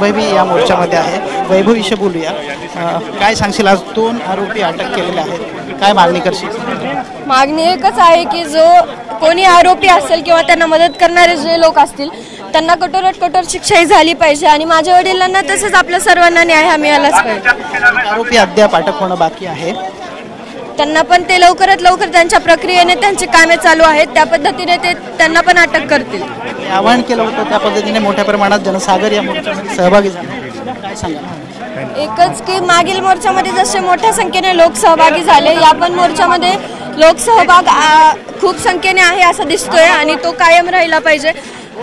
वैभवी या मोर्चामध्ये आहे. वैभवीशी बोलूया. काय सांगशील, आज 2 आरोपी अटक केलेले आहेत, काय मागणी करशील? मागणी एकच आहे की जो कोणी आरोपी असेल किंवा त्यांना मदत करणारे जे लोक असतील त्यांना कठोरात कठोर शिक्षाही झाली पाहिजे आणि माझ्या वडिलांना तसंच आपल्या सर्वांना न्याय हा मिळालाच पाहिजे. आरोपी अद्याप अटक होणं बाकी आहे. त्यांना पण ते लवकरात लवकर त्यांच्या प्रक्रियेने त्यांची कामे चालू आहेत त्या पद्धतीने ते त्यांना पण अटक करतील. आवाहन केलं होतं त्या पद्धतीने मोठ्या प्रमाणात जनसागर या मोर्चामध्ये सहभागी झाले, काय सांगा? एकच की मागील मोर्चामध्ये जसे मोठ्या संख्येने लोक सहभागी झाले, या पण मोर्चामध्ये लोकसहभाग खूप संख्येने आहे असं दिसतोय आणि तो कायम राहिला पाहिजे.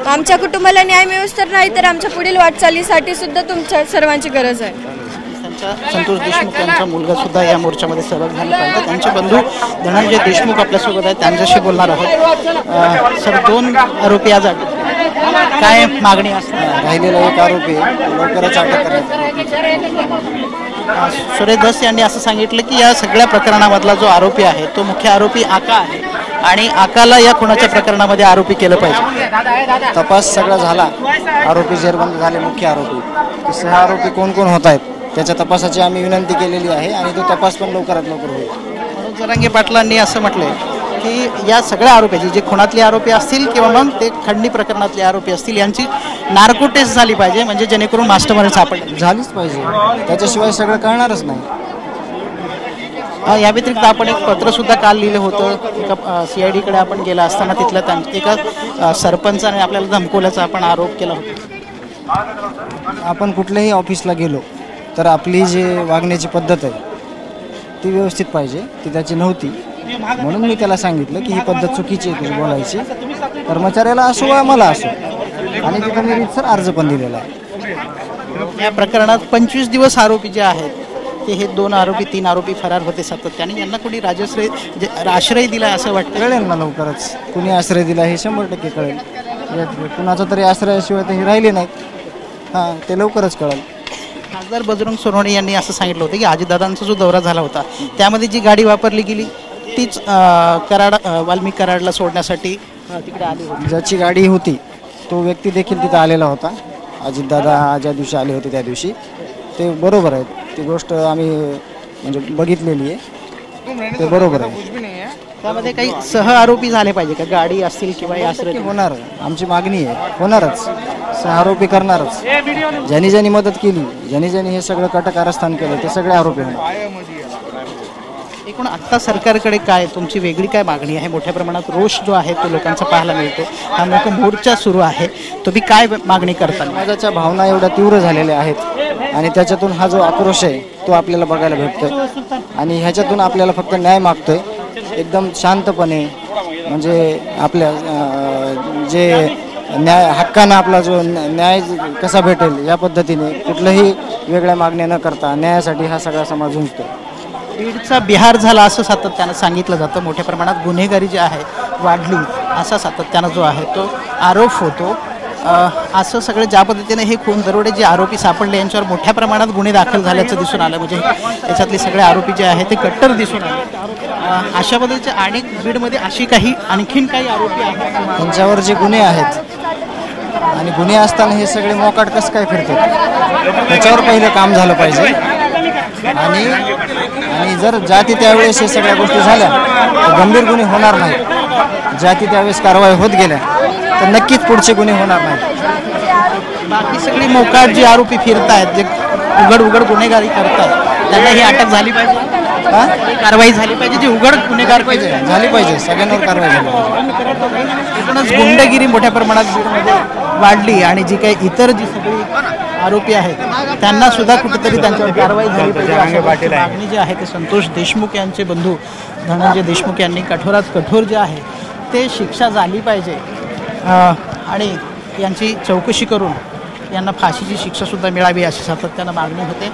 आमच्या कुटुंबाला न्याय मिळूच तर नाही तर आमच्या पुढील वाटचालीसाठी सुद्धा तुमच्या सर्वांची गरज आहे. संतोष देशमुख यांचा मुलगा सुद्धा या मोर्चामध्ये सहभाग झाला पाहिजे. त्यांचे बंधू धनंजय देशमुख आपल्यासोबत आहेत, त्यांच्याशी बोलणार आहोत. सर, 2 आरोपी आज अटक, काय मागणी असणार? राहिलेला एक आरोपी लवकरच अटक करण्यात. सुरेश धस यांनी असं सांगितलं की या सगळ्या प्रकरणामधला जो आरोपी आहे तो मुख्य आरोपी आका आहे आणि आकाला या खुनाच्या प्रकरणामध्ये आरोपी केलं पाहिजे. तपास सगळा झाला, आरोपी जेरबंद झाले, मुख्य आरोपी 6 आरोपी कोण कोण होत आहेत त्याच्या तपासाची आम्ही विनंती केलेली आहे आणि तो तपास पण लवकरात लवकर होईल. मनोज जरांगे पाटलांनी असं म्हटलंय की या सगळ्या आरोपीची जे खुनातले आरोपी असतील किंवा मग ते खंडणी प्रकरणातले आरोपी असतील यांची नार्को टेस्ट झाली पाहिजे, म्हणजे जेणेकरून मास्टरमाइंड सापडले झालीच पाहिजे, त्याच्याशिवाय सगळं कळणारच नाही. या व्यतिरिक्त आपण एक पत्र सुद्धा काल लिहिलं होतं. एका CID कडे आपण गेला असताना तिथल्या एका सरपंचाने आपल्याला धमकवल्याचा आपण आरोप केला होता. आपण कुठल्याही ऑफिसला गेलो तर आपली जी वागण्याची पद्धत आहे ती व्यवस्थित पाहिजे, ती त्याची नव्हती. म्हणून मी त्याला सांगितलं की ही पद्धत चुकीची आहे तुझी बोलायची, कर्मचाऱ्याला असो वा मला असो, आणि तिथं मी रीतसर अर्ज पण दिलेला आहे. या प्रकरणात 25 दिवस आरोपी जे आहेत ते हे 2 आरोपी 3 आरोपी फरार होते सातत्याने. यांना कोणी आश्रय दिला असं वाटतं? कळेल ना लवकरच कुणी आश्रय दिला हे 100% कळेल. कुणाचा तरी आश्रयाशिवाय ते राहिले नाहीत. हां, ते लवकरच कळेल. खासदार बजरंग सोनवणे यांनी असं सांगितलं होतं की अजितदादांचा जो दौरा झाला होता त्यामध्ये जी गाडी वापरली गेली तीच वाल्मिक कराडला सोडण्यासाठी तिकडे आली होती. ज्याची गाडी होती तो व्यक्ती देखील तिथं आलेला होता. अजितदादा ज्या दिवशी आले होते त्या दिवशी. ते बरोबर आहे, ती गोष्ट आम्ही म्हणजे बघितलेली आहे, ते बरोबर आहे. त्यामध्ये काही सह आरोपी झाले पाहिजे का, गाडी असतील किंवा आश्रय? होणार, आमची मागणी आहे, होणारच, 6 आरोपी करणारच. ज्यांनी ज्यांनी मदत केली, ज्यांनी ज्यांनी हे सगळं कटकारस्थान केलं ते सगळे आरोपी होणार. एकूण आत्ता सरकारकडे काय तुमची वेगळी काय मागणी आहे? मोठ्या प्रमाणात रोष जो आहे तो लोकांचा पाहायला मिळतो, हा मोठा मोर्चा सुरू आहे, तुम्ही काय मागणी करता? समाजाच्या भावना एवढ्या तीव्र झालेल्या आहेत आणि त्याच्यातून हा जो आक्रोश आहे तो आपल्याला बघायला भेटतोय आणि ह्याच्यातून आपल्याला फक्त न्याय मागतोय एकदम शांतपणे. म्हणजे आपल्या जे न्याय हक्कानं आपला जो न्याय कसा भेटेल या पद्धतीने कुठल्याही वेगळ्या मागण्या न करता न्यायासाठी हा सगळा समाज झुंजतो. बीडचा बिहार झाला असं सातत्यानं सांगितलं जातं. मोठ्या प्रमाणात गुन्हेगारी जी आहे वाढली असा सातत्यानं जो आहे तो आरोप होतो. असं सगळे ज्या पद्धतीने हे खून दरोडे जे आरोपी सापडले यांच्यावर मोठ्या प्रमाणात गुन्हे दाखल झाल्याचं दिसून आलं. म्हणजे त्याच्यातले सगळे आरोपी जे आहेत ते कट्टर दिसून आले. अशा पद्धतीचे अनेक बीडमध्ये अशी आणखीन काही आरोपी आहेत त्यांच्यावर जे गुन्हे आहेत आणि गुन्हे असताना हे सगळे मोकाट कसं काय फिरतात त्याच्यावर पहिलं काम झालं पाहिजे. आणि जर जाती त्यावेळेस हे सगळ्या गोष्टी झाल्या तर गंभीर गुन्हे होणार नाहीत. जाती त्यावेळेस कारवाई होत गेल्या तर नक्कीच पुढचे गुन्हे होणार नाहीत. बाकी सगळी मोकाट जे आरोपी फिरत आहेत, जे उघड गुन्हेगारी करतात, त्यांना ही अटक झाली पाहिजे, कारवाई झाली पाहिजे. जे उघड गुन्हेगार झाली पाहिजे, सगळ्यांवर कारवाई झाली पाहिजे. एकूणच गुंडगिरी मोठ्या प्रमाणात बीडमध्ये वाढली आणि जी काही इतर जी सगळी आरोपी आहेत त्यांना सुद्धा कुठेतरी त्यांच्यावर कारवाई झाली पाहिजे. मागणी जी आहे ते संतोष देशमुख यांचे बंधू धनंजय देशमुख यांनी कठोरात कठोर जे आहे ते शिक्षा झाली पाहिजे आणि यांची चौकशी करून यांना फाशीची शिक्षा सुद्धा मिळावी अशी सातत्यानं मागणी होते.